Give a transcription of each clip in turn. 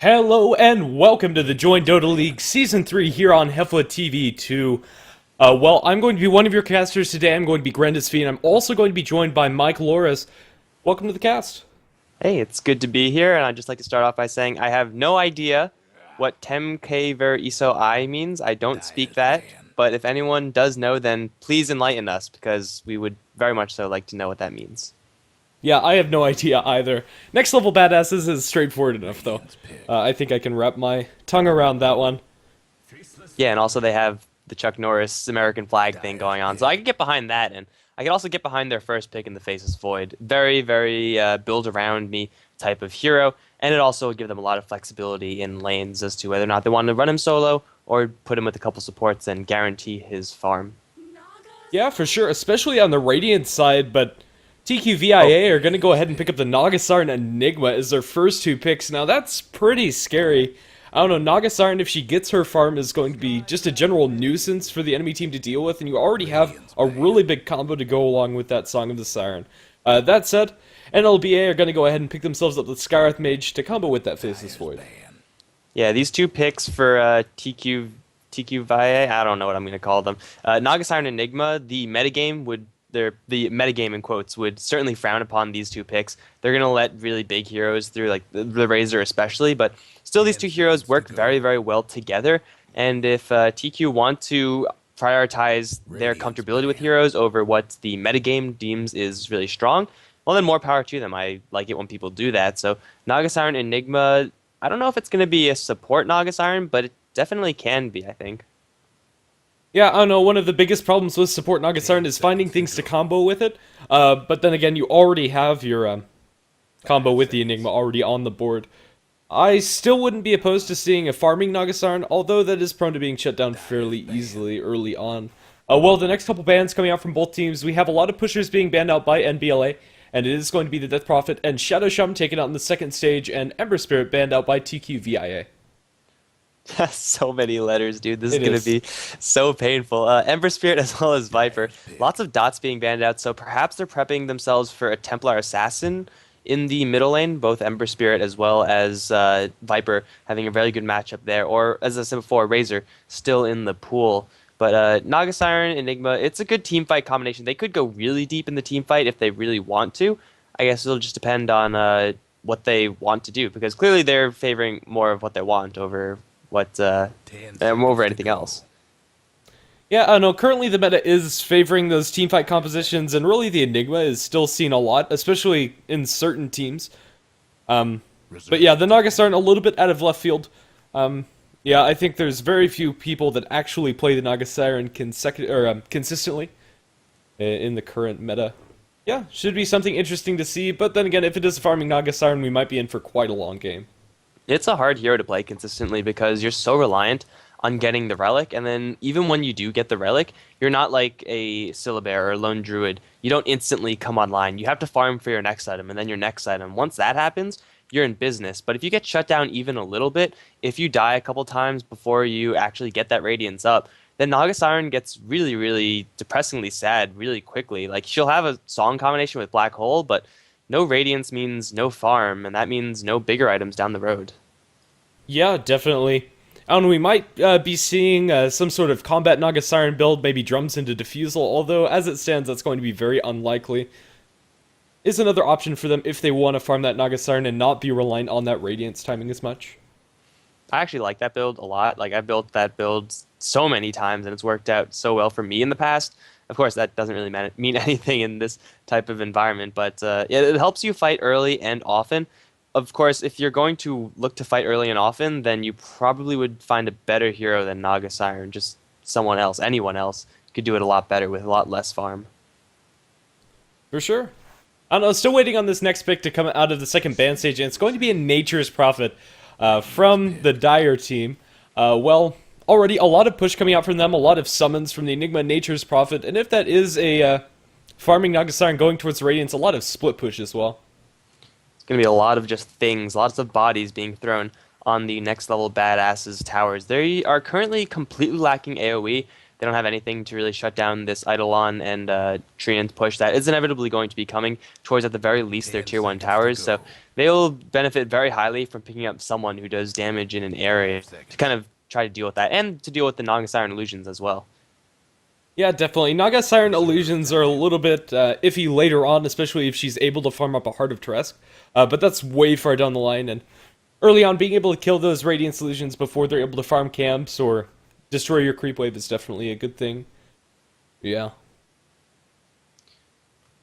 Hello and welcome to the Join Dota League Season 3 here on HeflaTV 2. Well, I'm going to be one of your casters today. I'm going to be Grandis V, and I'm also going to be joined by Mike Loris. Welcome to the cast. Hey, it's good to be here, and I'd just like to start off by saying I have no idea what Temke ver iso I means. I don't speak that, but if anyone does know, then please enlighten us, because we would very much so like to know what that means. Yeah, I have no idea either. Next level badasses is straightforward enough, though. I think I can wrap my tongue around that one. Yeah, and also they have the Chuck Norris American flag thing going on, so I can get behind that, and I can also get behind their first pick in the Faceless Void. Very, very build around me type of hero, and it also would give them a lot of flexibility in lanes as to whether or not they want to run him solo or put him with a couple supports and guarantee his farm. Yeah, for sure, especially on the Radiant side, but TQVIA are going to go ahead and pick up the Nagasar and Enigma as their first two picks. Now, that's pretty scary. I don't know, Nagasar, if she gets her farm, is going to be just a general nuisance for the enemy team to deal with, and you already have a really big combo to go along with that Song of the Siren. That said, NLBA are going to go ahead and pick themselves up the Skywrath Mage to combo with that Faceless Void. Yeah, these two picks for TQVIA, I don't know what I'm going to call them. Nagasar and Enigma, the metagame in quotes would certainly frown upon these two picks. They're going to let really big heroes through, like the Razor especially, but still these two heroes work very, very well together. And if TQ want to prioritize their comfortability with heroes over what the metagame deems is really strong, well, then more power to them. I like it when people do that. So Nagasar and Enigma, I don't know if it's going to be a support Nagasar, but it definitely can be, I think. Yeah, I don't know, one of the biggest problems with support Nagasarn is finding things to combo with it, but then again, you already have your combo with the Enigma already on the board. I still wouldn't be opposed to seeing a farming Nagasarn, although that is prone to being shut down fairly easily early on. Well, the next couple bans coming out from both teams, we have a lot of pushers being banned out by NBLA, and it is going to be the Death Prophet and Shadow Shaman taken out in the second stage, and Ember Spirit banned out by TQVIA. So many letters, dude. This is It going to is. be so painful. Ember Spirit as well as Viper. Lots of dots being banned out, so perhaps they're prepping themselves for a Templar Assassin in the middle lane, both Ember Spirit as well as Viper having a very good matchup there. Or, as I said before, Razor still in the pool. But Nagasar and Enigma, it's a good team fight combination. They could go really deep in the team fight if they really want to. I guess it'll just depend on what they want to do, because clearly they're favoring more of what they want over over anything else. Yeah, I know, currently the meta is favoring those teamfight compositions, and really the Enigma is still seen a lot, especially in certain teams. But yeah, the Nagas aren't a little bit out of left field. Yeah, I think there's very few people that actually play the Naga Siren consistently in the current meta. Yeah, should be something interesting to see, but then again, if it is a farming Naga Siren, we might be in for quite a long game. It's a hard hero to play consistently because you're so reliant on getting the relic, and then even when you do get the relic, you're not like a Syllabear or a Lone Druid. You don't instantly come online. You have to farm for your next item, and then your next item. Once that happens, you're in business. But if you get shut down even a little bit, if you die a couple times before you actually get that Radiance up, then Nagasaren gets really, really depressingly sad really quickly. Like, she'll have a song combination with Black Hole, but no Radiance means no farm, and that means no bigger items down the road. Yeah, definitely. I don't know, we might be seeing some sort of combat Naga Siren build, maybe drums into Diffusal, although as it stands, that's going to be very unlikely. Is another option for them if they want to farm that Naga Siren and not be reliant on that Radiance timing as much. I actually like that build a lot. Like, I've built that build so many times, and it's worked out so well for me in the past. Of course, that doesn't really mean anything in this type of environment, but yeah, it helps you fight early and often. Of course, if you're going to look to fight early and often, then you probably would find a better hero than Naga Siren. Just someone else, anyone else, could do it a lot better with a lot less farm. For sure. I don't know, still waiting on this next pick to come out of the second ban stage, and it's going to be a Nature's Prophet from the Dire team. Well, already a lot of push coming out from them, a lot of summons from the Enigma Nature's Prophet, and if that is a farming Naga Siren going towards Radiance, a lot of split push as well. Going to be a lot of just things, lots of bodies being thrown on the next level badasses towers. They are currently completely lacking AoE. They don't have anything to really shut down this Eidolon and Treant push that is inevitably going to be coming towards, at the very least, their tier 1 towers. So they'll benefit very highly from picking up someone who does damage in an area to kind of try to deal with that, and to deal with the Naga Siren illusions as well. Yeah, definitely. Naga Siren illusions are a little bit iffy later on, especially if she's able to farm up a Heart of Tresk. But that's way far down the line, and early on, being able to kill those Radiance illusions before they're able to farm camps or destroy your creep wave is definitely a good thing. Yeah.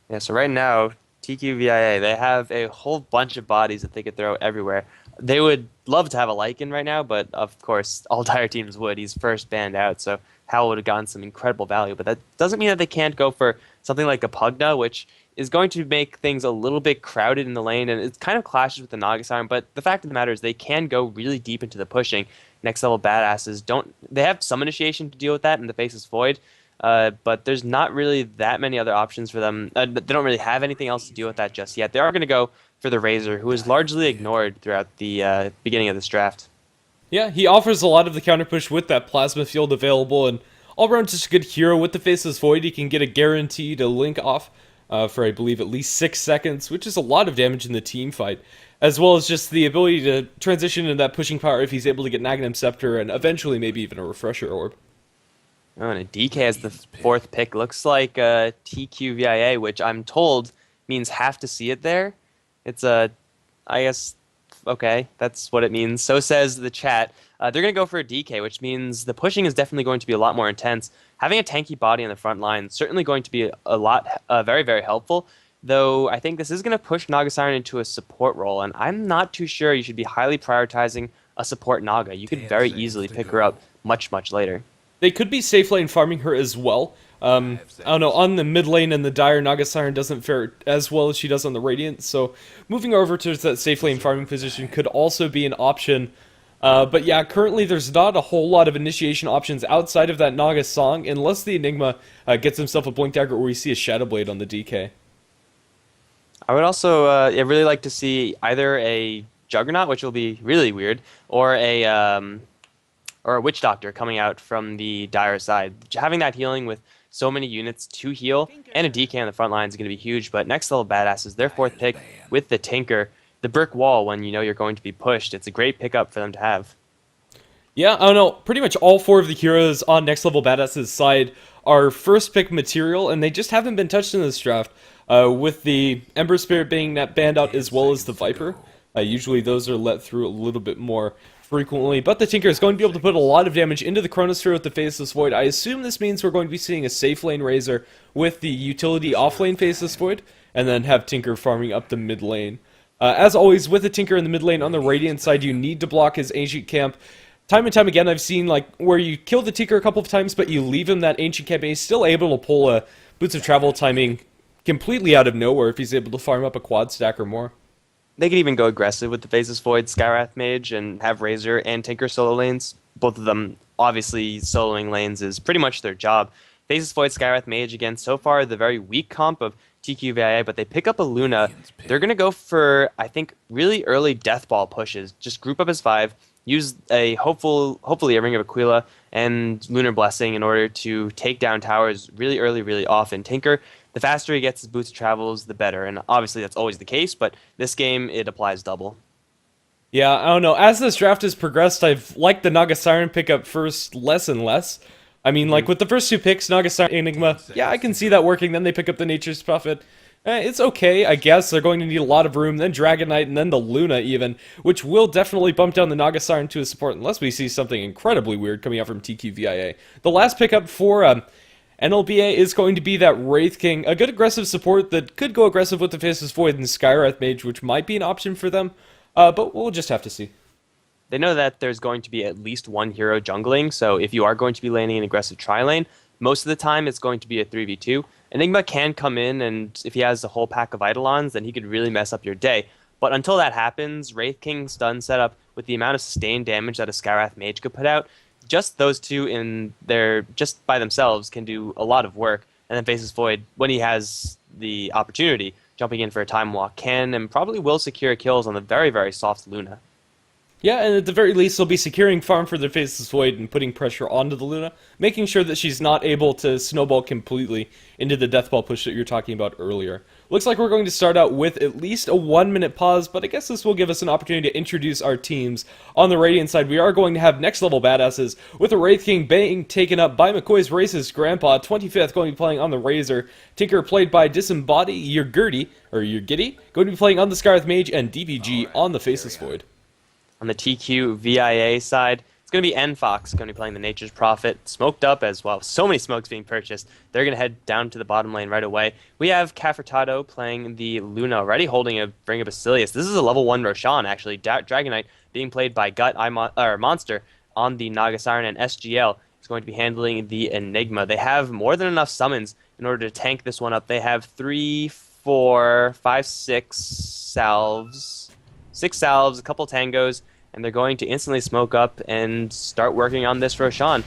Yeah, so right now, TQVIA, they have a whole bunch of bodies that they could throw everywhere. They would love to have a Lycan right now, but of course, all dire teams would. He's first banned out, so Hal would have gotten some incredible value. But that doesn't mean that they can't go for something like a Pugna, which is going to make things a little bit crowded in the lane, and it kind of clashes with the Naga Siren. But the fact of the matter is they can go really deep into the pushing. Next level badasses don't. They have some initiation to deal with that in the Faceless Void, but there's not really that many other options for them. They don't really have anything else to deal with that just yet. They are going to go for the Razor, who is largely ignored throughout the beginning of this draft. Yeah, he offers a lot of the counter push with that Plasma Field available, and all around just a good hero with the Faceless Void. He can get a guarantee to link off for, I believe, at least 6 seconds, which is a lot of damage in the team fight, as well as just the ability to transition into that pushing power if he's able to get Nagnum Scepter and eventually maybe even a Refresher Orb. Oh, and a DK as the 4th pick. Looks like TQVIA, which I'm told means have to see it there. It's a, I guess, okay, that's what it means. So says the chat. They're going to go for a DK, which means the pushing is definitely going to be a lot more intense. Having a tanky body on the front line is certainly going to be a lot, very, very helpful. Though I think this is going to push Naga Siren into a support role, and I'm not too sure you should be highly prioritizing a support Naga. You could very easily pick her up much, much later. They could be safe lane farming her as well. I don't know, on the mid lane and the Dire, Naga Siren doesn't fare as well as she does on the Radiant, so moving over to that safe lane farming position could also be an option. But yeah, currently there's not a whole lot of initiation options outside of that Naga Song, unless the Enigma gets himself a Blink Dagger or we see a Shadow Blade on the DK. I would also really like to see either a Juggernaut, which will be really weird, or a Witch Doctor coming out from the Dire side. Having that healing with so many units to heal and a DK on the front line is going to be huge. But next level badasses, their 4th pick with the Tinker, the brick wall when you know you're going to be pushed. It's a great pickup for them to have. Yeah, I don't know. Pretty much all 4 of the heroes on next level badasses side are first pick material, and they just haven't been touched in this draft. With the Ember Spirit being banned out as well as the Viper. Usually those are let through a little bit more frequently, but the Tinker is going to be able to put a lot of damage into the Chronosphere with the Faceless Void. I assume this means we're going to be seeing a safe lane Razor with the utility off lane Faceless Void, and then have Tinker farming up the mid lane. As always, with the Tinker in the mid lane on the Radiant side, you need to block his Ancient Camp. Time and time again, I've seen like where you kill the Tinker a couple of times, but you leave him that Ancient Camp, and he's still able to pull a Boots of Travel timing completely out of nowhere if he's able to farm up a quad stack or more. They could even go aggressive with the Faceless Void Skywrath Mage and have Razor and Tinker solo lanes. Both of them, obviously, soloing lanes is pretty much their job. Faceless Void Skywrath Mage, again, so far the very weak comp of TQVIA, but they pick up a Luna. They're going to go for, I think, really early Death Ball pushes. Just group up as 5, use a hopefully a Ring of Aquila and Lunar Blessing in order to take down towers really early, really often. Tinker, the faster he gets his Boots of Travels, the better. And obviously that's always the case, but this game, it applies double. Yeah, I don't know. As this draft has progressed, I've liked the Naga Siren pickup first less and less. I mean, like, with the first 2 picks, Naga Siren, Enigma, yeah, I can see that working. Then they pick up the Nature's Prophet. It's okay, I guess. They're going to need a lot of room. Then Dragon Knight, and then the Luna, even, which will definitely bump down the Naga Siren to a support, unless we see something incredibly weird coming out from TQVIA. The last pickup for NLBA is going to be that Wraith King, a good aggressive support that could go aggressive with the Faceless Void and Skywrath Mage, which might be an option for them, but we'll just have to see. They know that there's going to be at least one hero jungling, so if you are going to be laning an aggressive tri-lane, most of the time it's going to be a 3v2. Enigma can come in, and if he has a whole pack of Eidolons, then he could really mess up your day. But until that happens, Wraith King stun setup with the amount of sustained damage that a Skywrath Mage could put out, just those two in there, just by themselves, can do a lot of work. And then Faceless Void, when he has the opportunity, jumping in for a time walk, can and probably will secure kills on the very, very soft Luna. Yeah, and at the very least, they'll be securing farm for their Faceless Void and putting pressure onto the Luna, making sure that she's not able to snowball completely into the Death Ball push that you were talking about earlier. Looks like we're going to start out with at least a 1-minute pause, but I guess this will give us an opportunity to introduce our teams. On the Radiant side, we are going to have next level badasses, with the Wraith King being taken up by McCoy's Racist Grandpa, 25th going to be playing on the Razor, Tinker played by Disembody, Yurgirty, going to be playing on the Scarlet Mage, and DVG on the Faceless Void. On the TQVIA side, it's going to be N-Fox going to be playing the Nature's Prophet, smoked up as well. So many smokes being purchased. They're going to head down to the bottom lane right away. We have Caffertato playing the Luna already, holding a Ring of Basilius. This is a level 1 Roshan, actually. Dragonite being played by Monster on the Naga Siren, and SGL is going to be handling the Enigma. They have more than enough summons in order to tank this one up. They have 3, 4, 5, 6 salves. 6 salves, a couple tangos, and they're going to instantly smoke up and start working on this Roshan.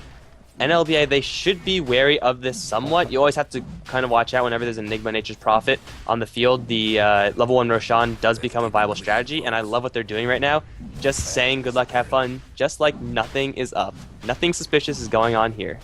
NLBA, they should be wary of this somewhat. You always have to kind of watch out whenever there's Enigma Nature's Prophet on the field. The level 1 Roshan does become a viable strategy, and I love what they're doing right now. Just saying good luck, have fun, just like nothing is up. Nothing suspicious is going on here.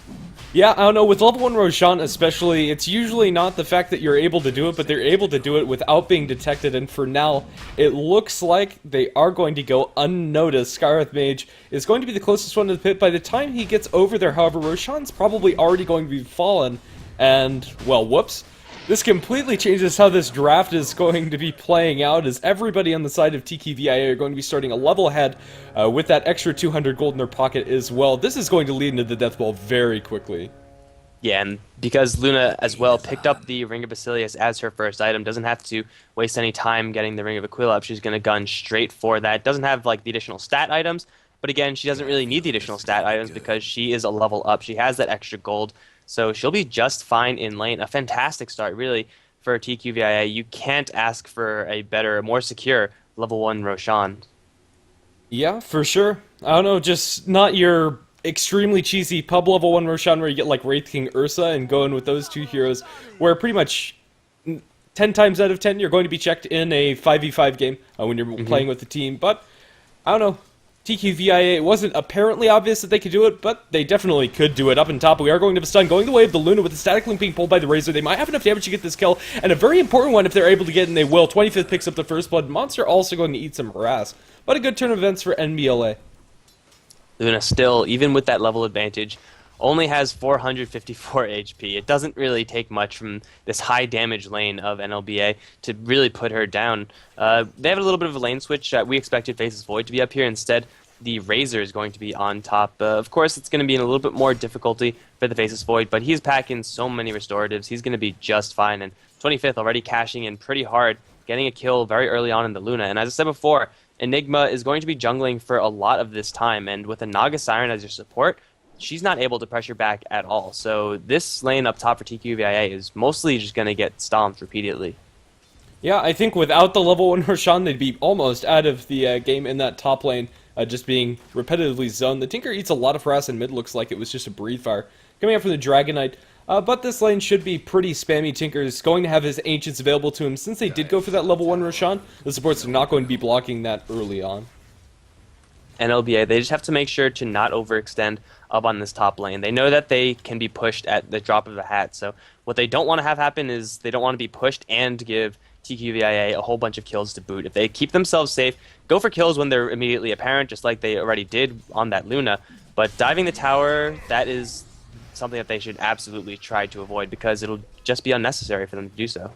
Yeah, I don't know, with level 1 Roshan especially, it's usually not the fact that you're able to do it, but they're able to do it without being detected, and for now, it looks like they are going to go unnoticed. Scarlet Mage is going to be the closest one to the pit. By the time he gets over there, however, Roshan's probably already going to be fallen, and, well, whoops. This completely changes how this draft is going to be playing out, as everybody on the side of TQVIA are going to be starting a level ahead with that extra 200 gold in their pocket as well. This is going to lead into the Death Ball very quickly. Yeah, and because Luna as well picked up the Ring of Basilius as her first item, doesn't have to waste any time getting the Ring of Aquila up. She's going to gun straight for that. Doesn't have like the additional stat items, but again, she doesn't really need the additional stat items because she is a level up. She has that extra gold. So she'll be just fine in lane. A fantastic start, really, for TQVIA. You can't ask for a better, more secure level 1 Roshan. Yeah, for sure. I don't know, just not your extremely cheesy pub level 1 Roshan where you get like Wraith King Ursa and go in with those two heroes, where pretty much 10 times out of 10 you're going to be checked in a 5v5 game when you're playing with the team. But, I don't know. TQVIA, it wasn't apparently obvious that they could do it, but they definitely could do it. Up in top, we are going to have a stun going the way of the Luna with the static link being pulled by the Razor. They might have enough damage to get this kill, and a very important one if they're able to get it, and they will. 25th picks up the first blood. Monster also going to eat some harass, but a good turn of events for NBLA. Luna still, even with that level advantage, only has 454 HP. It doesn't really take much from this high damage lane of NLBA to really put her down. They have a little bit of a lane switch. We expected Faceless Void to be up here. Instead, the Razor is going to be on top. Of course, it's going to be in a little bit more difficulty for the Faceless Void, but he's packing so many restoratives. He's going to be just fine. And 25th already cashing in pretty hard, getting a kill very early on in the Luna. And as I said before, Enigma is going to be jungling for a lot of this time, and with a Naga Siren as your support, she's not able to pressure back at all. So this lane up top for TQVIA is mostly just going to get stomped repeatedly. Yeah, I think without the level 1 Roshan, they'd be almost out of the game in that top lane, just being repetitively zoned. The Tinker eats a lot of harass in mid, looks like it was just a breathe fire. Coming up from the Dragonite, but this lane should be pretty spammy. Tinker is going to have his Ancients available to him. Since they did go for that level 1 Roshan, the supports are not going to be blocking that early on. NLBA, they just have to make sure to not overextend up on this top lane. They know that they can be pushed at the drop of a hat, so what they don't want to have happen is they don't want to be pushed and give TQVIA a whole bunch of kills to boot. If they keep themselves safe, go for kills when they're immediately apparent, just like they already did on that Luna, but diving the tower, that is something that they should absolutely try to avoid because it'll just be unnecessary for them to do so.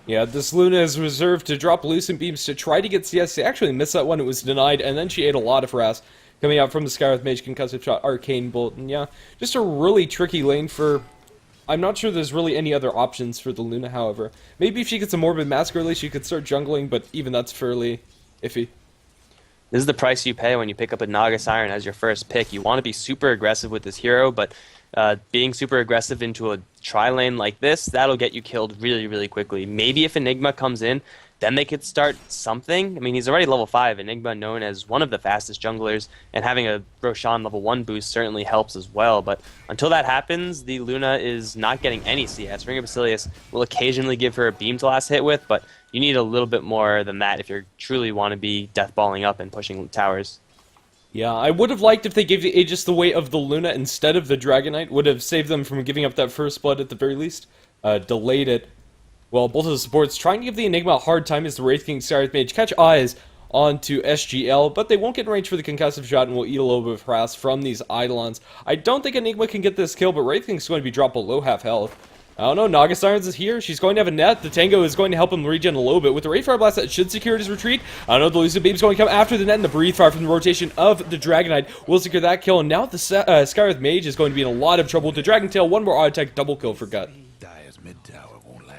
Yeah, this Luna is reserved to drop Lucent Beams to try to get CS. They actually missed that one, it was denied, and then she ate a lot of harass coming out from the Sky with Mage, Concussive Shot, Arcane Bolt, and yeah, just a really tricky lane for... I'm not sure there's really any other options for the Luna, however. Maybe if she gets a Morbid Mask early, she could start jungling, but even that's fairly iffy. This is the price you pay when you pick up a Naga Siren as your first pick. You want to be super aggressive with this hero, but being super aggressive into a tri-lane like this, that'll get you killed really, really quickly. Maybe if Enigma comes in, then they could start something. I mean, he's already level 5. Enigma known as one of the fastest junglers, and having a Roshan level 1 boost certainly helps as well. But until that happens, the Luna is not getting any CS. Ring of Basilius will occasionally give her a beam to last hit with, but you need a little bit more than that if you truly want to be deathballing up and pushing towers. Yeah, I would have liked if they gave the Aegis the weight of the Luna instead of the Dragonite. Would have saved them from giving up that first blood at the very least. Delayed it. Well, both of the supports trying to give the Enigma a hard time as the Wraith King Skywrath Mage catch eyes onto SGL, but they won't get in range for the concussive shot and will eat a little bit of harass from these Eidolons. I don't think Enigma can get this kill, but Wraith King's going to be dropped below half health. I don't know, Naga Sirens is here. She's going to have a net. The Tango is going to help him regen a little bit. With the Wraith Fire Blast, that should secure his retreat. I don't know, the Elusive Beam's going to come after the net, and the Breathe Fire from the rotation of the Dragonite will secure that kill. And now the Skywrath Mage is going to be in a lot of trouble with the Dragon Tail. One more auto attack, double kill for Gut.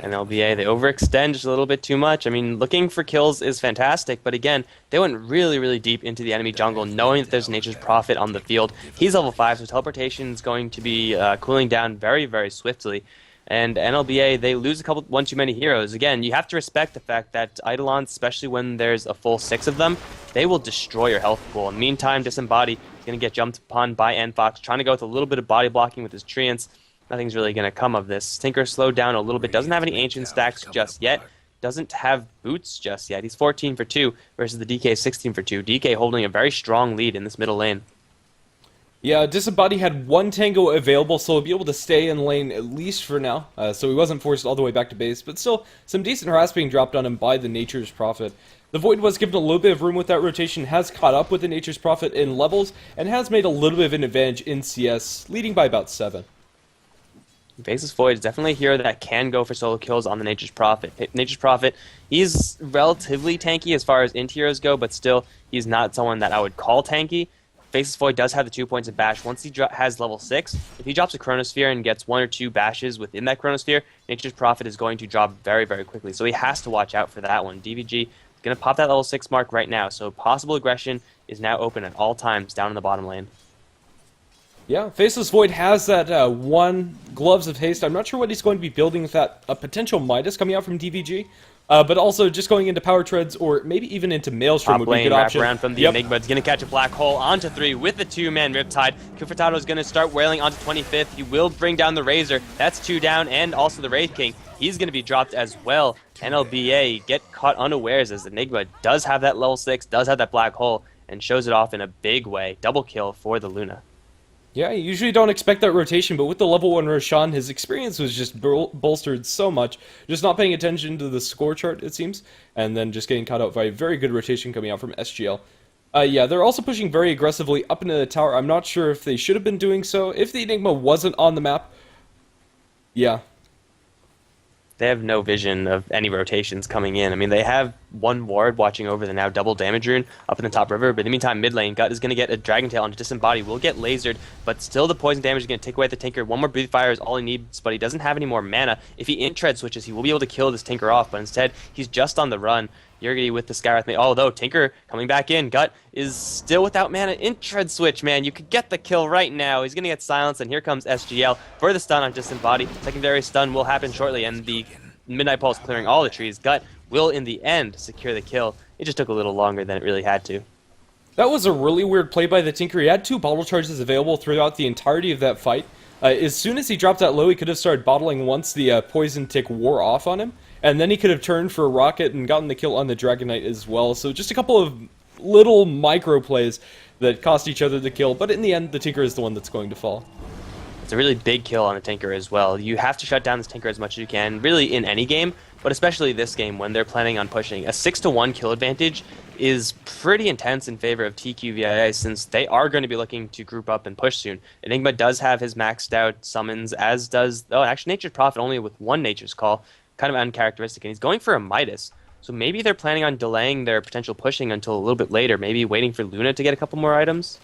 NLBA, they overextend just a little bit too much. I mean, looking for kills is fantastic, but again, they went really, really deep into the enemy jungle, knowing that there's Nature's Prophet on the field. He's level 5, so teleportation is going to be cooling down very, very swiftly. And NLBA, they lose one too many heroes. Again, you have to respect the fact that Eidolons, especially when there's a full 6 of them, they will destroy your health pool. In the meantime, Disembody is going to get jumped upon by Nfox, trying to go with a little bit of body blocking with his Treants. Nothing's really going to come of this. Tinker slowed down a little bit, doesn't have any Ancient stacks just yet, doesn't have boots just yet. He's 14 for 2 versus the DK 16 for 2. DK holding a very strong lead in this middle lane. Yeah, Disembody had one Tango available, so he'll be able to stay in lane at least for now. So he wasn't forced all the way back to base, but still some decent harass being dropped on him by the Nature's Prophet. The Void was given a little bit of room with that rotation, has caught up with the Nature's Prophet in levels, and has made a little bit of an advantage in CS, leading by about 7. Faceless Void is definitely a hero that can go for solo kills on the Nature's Prophet. Nature's Prophet, he's relatively tanky as far as int heroes go, but still, he's not someone that I would call tanky. Faceless Void does have the 2 points of bash. Once he has level 6, if he drops a Chronosphere and gets 1 or 2 bashes within that Chronosphere, Nature's Prophet is going to drop very, very quickly. So he has to watch out for that one. DVG is going to pop that level 6 mark right now, so possible aggression is now open at all times down in the bottom lane. Yeah, Faceless Void has that one Gloves of Haste. I'm not sure what he's going to be building with that. A potential Midas coming out from DVG. But also just going into Power Treads or maybe even into Maelstrom would be a good option. Wrap around from the Enigma. It's going to catch a Black Hole onto 3 with the 2-man Riptide. Kufurtado is going to start wailing onto 25th. He will bring down the Razor. That's 2 down, and also the Wraith King. He's going to be dropped as well. NLBA get caught unawares as Enigma does have that level 6, does have that Black Hole, and shows it off in a big way. Double kill for the Luna. Yeah, you usually don't expect that rotation, but with the level 1 Roshan, his experience was just bolstered so much. Just not paying attention to the score chart, it seems, and then just getting caught out by a very good rotation coming out from SGL. Yeah, they're also pushing very aggressively up into the tower. I'm not sure if they should have been doing so. If the Enigma wasn't on the map, yeah. They have no vision of any rotations coming in. I mean, they have one ward watching over the now double damage rune up in the top river, but in the meantime, mid lane, Gut is going to get a Dragon Tail onto Disembody, will get lasered, but still the poison damage is going to take away the Tinker. One more Breathe Fire is all he needs, but he doesn't have any more mana. If he in-tread switches, he will be able to kill this Tinker off, but instead, he's just on the run. Yurgity with the Skywrath Mage. Although Tinker coming back in, Gut is still without mana. In-tread switch, man. You could get the kill right now. He's going to get silenced, and here comes SGL for the stun on Disembody. Secondary stun will happen shortly, and the Midnight Pulse clearing all the trees. Gut will, in the end, secure the kill. It just took a little longer than it really had to. That was a really weird play by the Tinker. He had 2 bottle charges available throughout the entirety of that fight. As soon as he dropped that low, he could have started bottling once the poison tick wore off on him, and then he could have turned for a rocket and gotten the kill on the Dragonite as well. So just a couple of little micro plays that cost each other the kill, but in the end, the Tinker is the one that's going to fall. It's a really big kill on a Tinker as well. You have to shut down this Tinker as much as you can, really in any game, but especially this game when they're planning on pushing. A 6-to-1 kill advantage is pretty intense in favor of TQVIA since they are going to be looking to group up and push soon. Enigma does have his maxed out summons, as does, oh, actually Nature's Prophet only with 1 Nature's Call, kind of uncharacteristic, and he's going for a Midas. So maybe they're planning on delaying their potential pushing until a little bit later, maybe waiting for Luna to get a couple more items?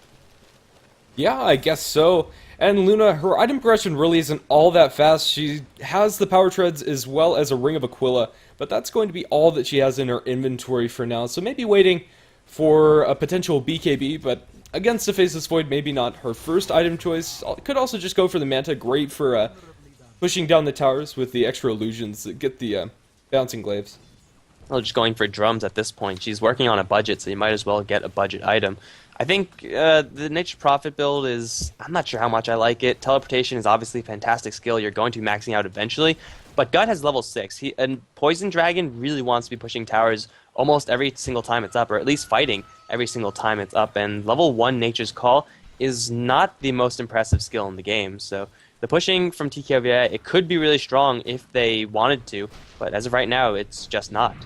Yeah, I guess so. And Luna, her item progression really isn't all that fast. She has the Power Treads as well as a Ring of Aquila, but that's going to be all that she has in her inventory for now. So maybe waiting for a potential BKB, but against the Faceless Void, maybe not her first item choice. Could also just go for the Manta, great for pushing down the towers with the extra illusions that get the bouncing glaives. Well, just going for drums at this point. She's working on a budget, so you might as well get a budget item. I think the Nature's Prophet build is, I'm not sure how much I like it. Teleportation is obviously a fantastic skill. You're going to be maxing out eventually. But Gut has level 6. And Poison Dragon really wants to be pushing towers almost every single time it's up, or at least fighting every single time it's up. And level 1 Nature's Call is not the most impressive skill in the game. So the pushing from TQVIA, it could be really strong if they wanted to, but as of right now, it's just not.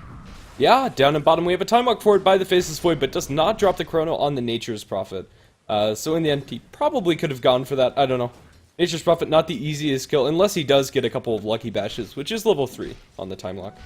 Yeah, down in bottom we have a time walk forward by the Faceless Void, but does not drop the Chrono on the Nature's Prophet. So in the end, he probably could have gone for that. I don't know. Nature's Prophet, not the easiest kill, unless he does get a couple of lucky bashes, which is level 3 on the time lock.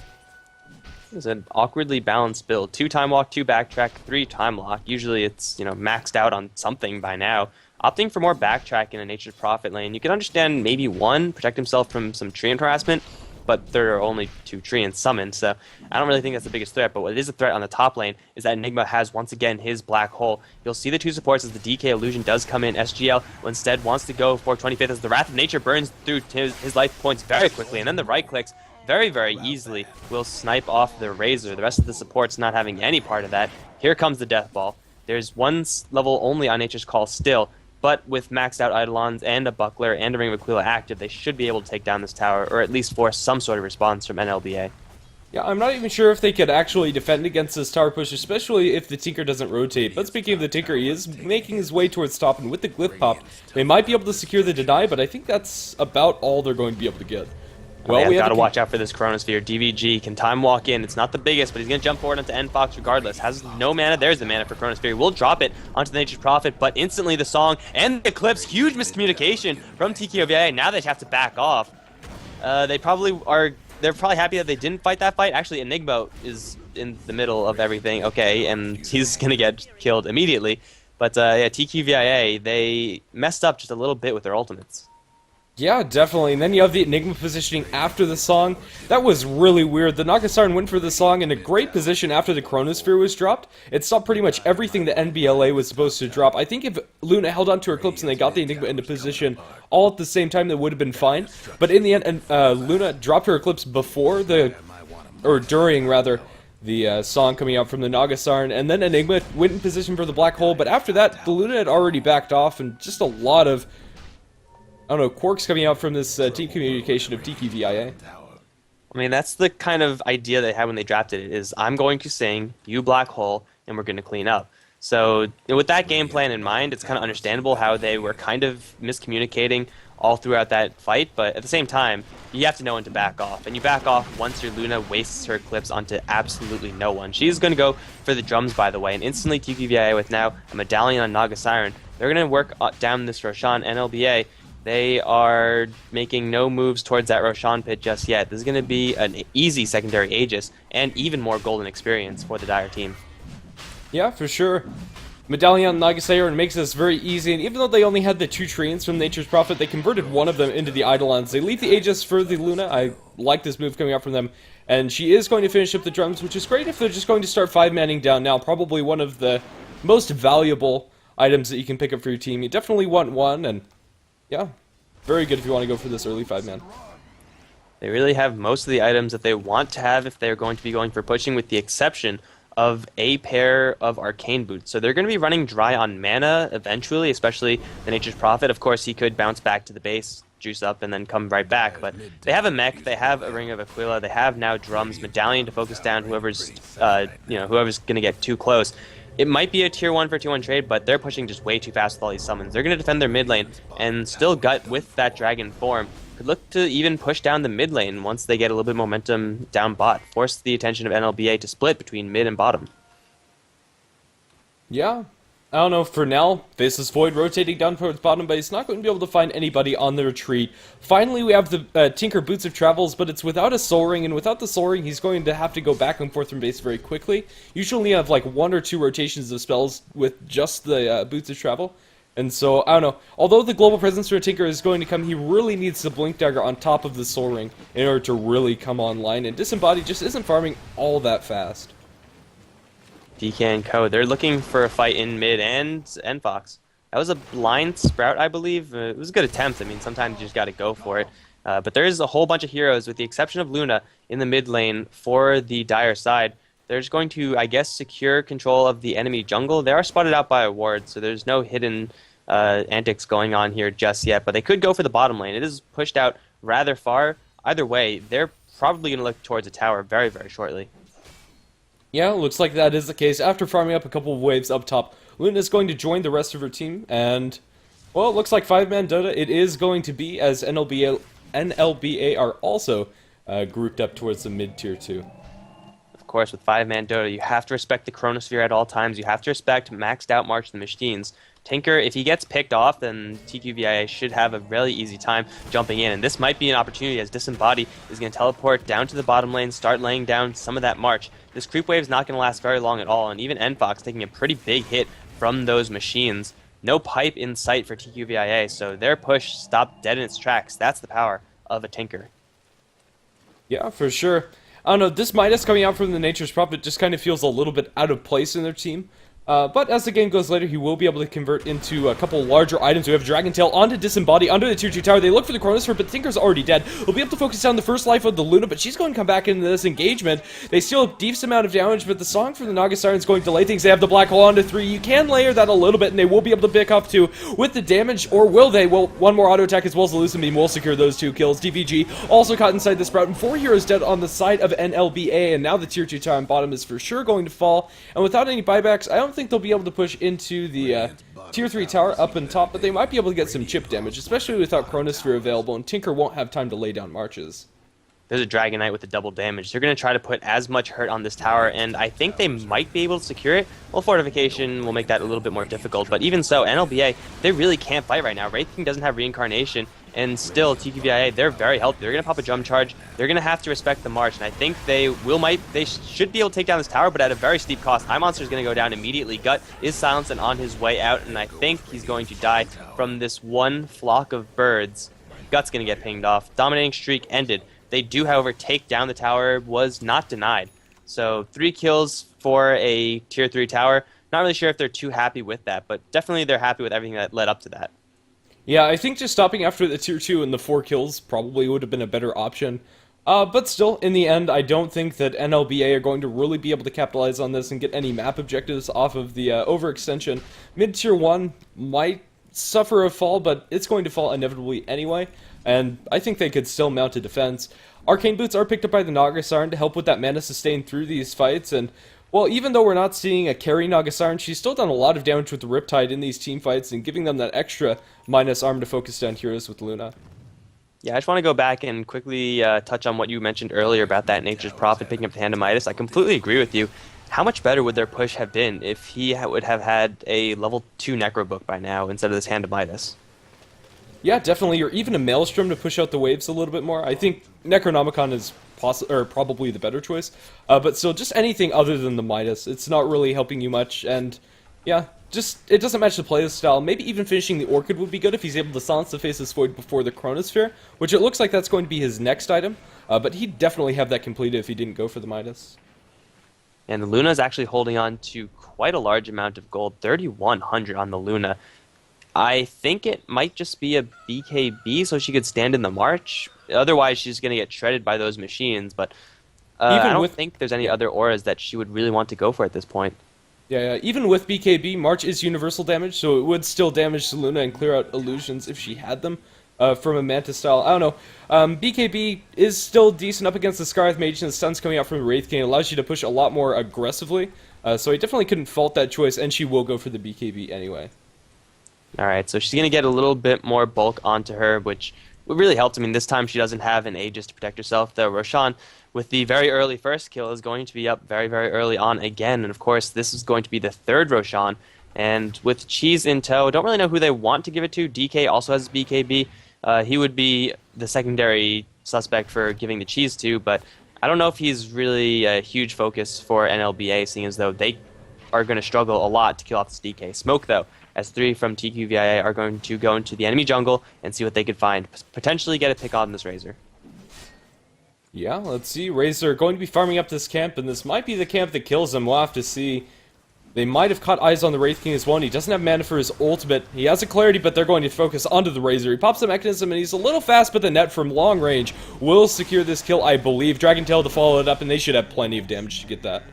It's an awkwardly balanced build. 2 time walk, 2 backtrack, 3 time lock. Usually it's, maxed out on something by now. Opting for more backtrack in a Nature's Prophet lane, you can understand maybe 1, protect himself from some Treant harassment, but there are only 2 Treants summoned, so I don't really think that's the biggest threat. But what is a threat on the top lane is that Enigma has, once again, his Black Hole. You'll see the 2 supports as the DK Illusion does come in. SGL instead wants to go for 25th as the Wrath of Nature burns through his life points very quickly, and then the right clicks very, very easily will snipe off the Razor. The rest of the supports not having any part of that. Here comes the Death Ball. There's 1 level only on Nature's Call still, but with maxed out Eidolons and a Buckler and a Ring of Aquila active, they should be able to take down this tower, or at least force some sort of response from NLBA. Yeah, I'm not even sure if they could actually defend against this tower push, especially if the Tinker doesn't rotate. But speaking of the Tinker, he is making his way towards top, and with the Glyph pop, they might be able to secure the deny, but I think that's about all they're going to be able to get. Well, we have to watch out for this Chronosphere. DVG can time walk in. It's not the biggest, but he's going to jump forward onto N-Fox regardless. Has no mana. There's the mana for Chronosphere. He will drop it onto the Nature's Prophet, but instantly the song and the Eclipse. Huge miscommunication from TQVIA. Now they have to back off. They're probably happy that they didn't fight that fight. Actually, Enigma is in the middle of everything. Okay, and he's going to get killed immediately. But yeah, TQVIA, they messed up just a little bit with their ultimates. Yeah, definitely. And then you have the Enigma positioning after the song. That was really weird. The Nagasaran went for the song in a great position after the Chronosphere was dropped. It stopped pretty much everything the NBLA was supposed to drop. I think if Luna held onto her Eclipse and they got the Enigma into position all at the same time, that would have been fine. But in the end, Luna dropped her Eclipse before during the song coming out from the Nagasaran, and then Enigma went in position for the Black Hole. But after that, the Luna had already backed off, and just a lot of quirks coming out from this team communication of TQVIA. I mean, that's the kind of idea they had when they drafted it, is I'm going to sing, you Black Hole, and we're going to clean up. So with that game plan in mind, it's kind of understandable how they were kind of miscommunicating all throughout that fight, but at the same time, you have to know when to back off. And you back off once your Luna wastes her Eclipse onto absolutely no one. She's going to go for the drums, by the way, and instantly TQVIA with now a Medallion on Nagasaran. They're going to work down this Roshan NLBA. They are making no moves towards that Roshan pit just yet. This is going to be an easy secondary Aegis, and even more golden experience for the Dire team. Yeah, for sure. Medallion Nagasaran makes this very easy, and even though they only had the 2 Treants from Nature's Prophet, they converted one of them into the Eidolons. They leave the Aegis for the Luna. I like this move coming out from them, and she is going to finish up the drums, which is great if they're just going to start 5-manning down now. Probably one of the most valuable items that you can pick up for your team. You definitely want one, and yeah, very good if you want to go for this early 5-man. They really have most of the items that they want to have if they're going to be going for pushing, with the exception of a pair of Arcane Boots. So they're going to be running dry on mana eventually, especially the Nature's Prophet. Of course, he could bounce back to the base, juice up, and then come right back. But they have a mech, they have a Ring of Aquila, they have now drums, Medallion to focus down whoever's whoever's going to get too close. It might be a tier 1 for tier 1 trade, but they're pushing just way too fast with all these summons. They're going to defend their mid lane, and still Gut with that dragon form could look to even push down the mid lane once they get a little bit of momentum down bot. Force the attention of NLBA to split between mid and bottom. Yeah, I don't know, for now, Faceless Void rotating down towards bottom, but he's not going to be able to find anybody on the retreat. Finally, we have the Tinker Boots of Travels, but it's without a Soul Ring, and without the Soul Ring, he's going to have to go back and forth from base very quickly. Usually you have like 1 or 2 rotations of spells with just the Boots of Travel. And so, I don't know, although the global presence for a Tinker is going to come, he really needs the Blink Dagger on top of the Soul Ring in order to really come online, and Disembodied just isn't farming all that fast. DK and Co. They're looking for a fight in mid and Fox. That was a blind Sprout, I believe. It was a good attempt. I mean, sometimes you just got to go for it. But there's a whole bunch of heroes, with the exception of Luna, in the mid lane for the Dire side. They're just going to, I guess, secure control of the enemy jungle. They are spotted out by a ward, so there's no hidden antics going on here just yet. But they could go for the bottom lane. It is pushed out rather far. either way, they're probably going to look towards a tower very, very shortly. Yeah, looks like that is the case. After farming up a couple of waves up top, Luna is going to join the rest of her team, and, well, it looks like 5-man Dota it is going to be, as NLBA are also grouped up towards the mid-tier 2. Of course, with 5-man Dota, you have to respect the Chronosphere at all times. You have to respect maxed out March the Machines. Tinker, if he gets picked off, then TQVIA should have a really easy time jumping in. And this might be an opportunity as Disembody is going to teleport down to the bottom lane, start laying down some of that March. This creep wave is not going to last very long at all, and even NFox taking a pretty big hit from those machines. No pipe in sight for TQVIA, so their push stopped dead in its tracks. That's the power of a Tinker. Yeah, for sure. I don't know, this Midas coming out from the Nature's Prophet just kind of feels a little bit out of place in their team. But as the game goes later, he will be able to convert into a couple larger items. We have Dragon Tail onto Disembody, under the tier 2 tower. They look for the Chronosphere, but Tinker's already dead. We'll be able to focus down the first life of the Luna, but she's going to come back into this engagement. They steal a decent amount of damage, but the song from the Naga Siren is going to delay things. They have the Black Hole onto 3. You can layer that a little bit, and they will be able to pick up 2 with the damage, or will they? Well, one more auto attack as well as the Lucid Beam will secure those 2 kills. DVG also caught inside the Sprout, and 4 heroes dead on the side of NLBA, and now the tier 2 tower on bottom is for sure going to fall. And without any buybacks, I don't think they'll be able to push into the tier 3 tower up and top, but they might be able to get some chip damage, especially without Chronosphere available, and Tinker won't have time to lay down marches. There's a Dragon Knight with the double damage. They're going to try to put as much hurt on this tower, and I think they might be able to secure it. Well, Fortification will make that a little bit more difficult, but even so, NLBA, they really can't fight right now. Wraith King doesn't have Reincarnation, and still, TQVIA, they're very healthy. They're going to pop a Jump Charge. They're going to have to respect the March, and I think they should be able to take down this tower, but at a very steep cost. High Monster is going to go down immediately. Gut is silenced and on his way out, and I think he's going to die from this one flock of birds. Gut's going to get pinged off. Dominating streak ended. They do, however, take down the tower, was not denied. So 3 kills for a tier 3 tower. Not really sure if they're too happy with that, but definitely they're happy with everything that led up to that. Yeah, I think just stopping after the tier 2 and the 4 kills probably would have been a better option. But still, in the end, I don't think that NLBA are going to really be able to capitalize on this and get any map objectives off of the overextension. Mid-tier 1 might suffer a fall, but it's going to fall inevitably anyway, and I think they could still mount a defense. Arcane Boots are picked up by the Naga Siren to help with that mana sustain through these fights, and well, even though we're not seeing a carry Naga Siren, she's still done a lot of damage with the Riptide in these team fights and giving them that extra minus arm to focus down heroes with Luna. Yeah, I just want to go back and quickly touch on what you mentioned earlier about that Nature's Prophet picking up the Hand of Midas. I completely agree with you. How much better would their push have been if he would have had a level 2 Necro book by now instead of this Hand of Midas? Yeah, definitely, or even a Maelstrom to push out the waves a little bit more. I think Necronomicon is probably the better choice, but still, just anything other than the Midas. It's not really helping you much, and yeah, just it doesn't match the playstyle. Maybe even finishing the Orchid would be good if he's able to silence the Faceless Void before the Chronosphere, which it looks like that's going to be his next item, but he'd definitely have that completed if he didn't go for the Midas. And the Luna is actually holding on to quite a large amount of gold, 3,100 on the Luna. I think it might just be a BKB so she could stand in the March. Otherwise, she's going to get shredded by those machines, but I don't think there's any other auras that she would really want to go for at this point. Yeah, even with BKB, March is universal damage, so it would still damage the Luna and clear out illusions if she had them. From a Manta style, I don't know. BKB is still decent up against the Scarlet Mage, and the stuns coming out from the Wraith King allows you to push a lot more aggressively. So I definitely couldn't fault that choice, and she will go for the BKB anyway. Alright, so she's going to get a little bit more bulk onto her, which would really help. I mean, this time she doesn't have an Aegis to protect herself, though Roshan, with the very early first kill, is going to be up very, very early on again. And of course, this is going to be the third Roshan. And with Cheese in tow, don't really know who they want to give it to. DK also has BKB. He would be the secondary suspect for giving the Cheese to, but I don't know if he's really a huge focus for NLBA, seeing as though they are going to struggle a lot to kill off this DK. Smoke, though, as 3 from TQVIA are going to go into the enemy jungle and see what they could find. Potentially get a pick on this Razor. Yeah, let's see. Razor going to be farming up this camp, and this might be the camp that kills him. We'll have to see. They might have caught eyes on the Wraith King as well, and he doesn't have mana for his ultimate. He has a clarity, but they're going to focus onto the Razor. He pops the mechanism, and he's a little fast, but the net from long range will secure this kill, I believe. Dragon Tail to follow it up, and they should have plenty of damage to get that.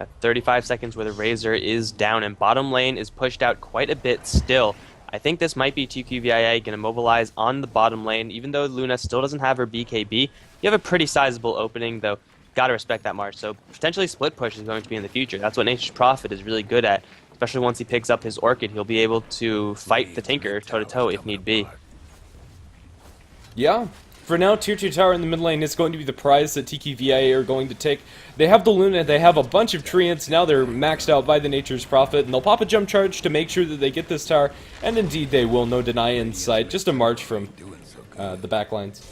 At 35 seconds where the Razor is down, and bottom lane is pushed out quite a bit still. I think this might be TQVIA going to mobilize on the bottom lane. Even though Luna still doesn't have her BKB, you have a pretty sizable opening, though. Gotta respect that March. So potentially split push is going to be in the future. That's what Nature's Prophet is really good at. Especially once he picks up his Orchid, he'll be able to fight the Tinker toe-to-toe if need be. Yeah. For now, Tier 2 tower in the mid lane is going to be the prize that TQVIA are going to take. They have the Luna, they have a bunch of Treants, now they're maxed out by the Nature's Prophet, and they'll pop a jump charge to make sure that they get this tower, and indeed they will, no deny in sight, just a march from the backlines.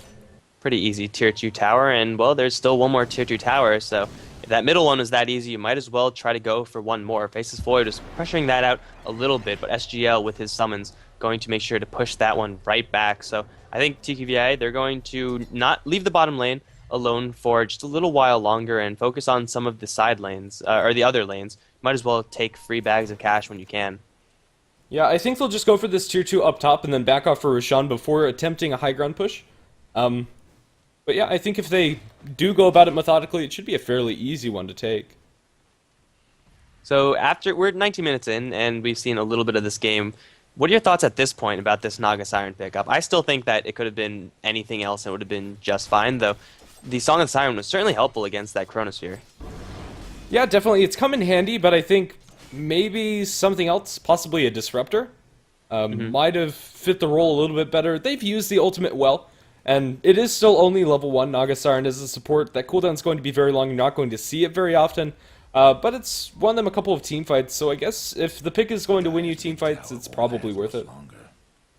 Pretty easy Tier 2 tower, and well, there's still one more Tier 2 tower, so if that middle one was that easy, you might as well try to go for one more. Faces Void is pressuring that out a little bit, but SGL with his summons going to make sure to push that one right back. So I think TQVIA, they're going to not leave the bottom lane alone for just a little while longer and focus on some of the side lanes, or the other lanes. Might as well take free bags of cash when you can. Yeah, I think they'll just go for this Tier 2 up top and then back off for Roshan before attempting a high ground push. But yeah, I think if they do go about it methodically, it should be a fairly easy one to take. So we're 19 minutes in, and we've seen a little bit of this game. What are your thoughts at this point about this Naga Siren pickup? I still think that it could have been anything else and it would have been just fine, though the Song of the Siren was certainly helpful against that Chronosphere. Yeah, definitely. It's come in handy, but I think maybe something else, possibly a Disruptor, might have fit the role a little bit better. They've used the ultimate well, and it is still only level 1 Naga Siren as a support. That cooldown is going to be very long. You're not going to see it very often. But it's won them a couple of team fights, so I guess if the pick is going to win you team fights, it's probably worth it.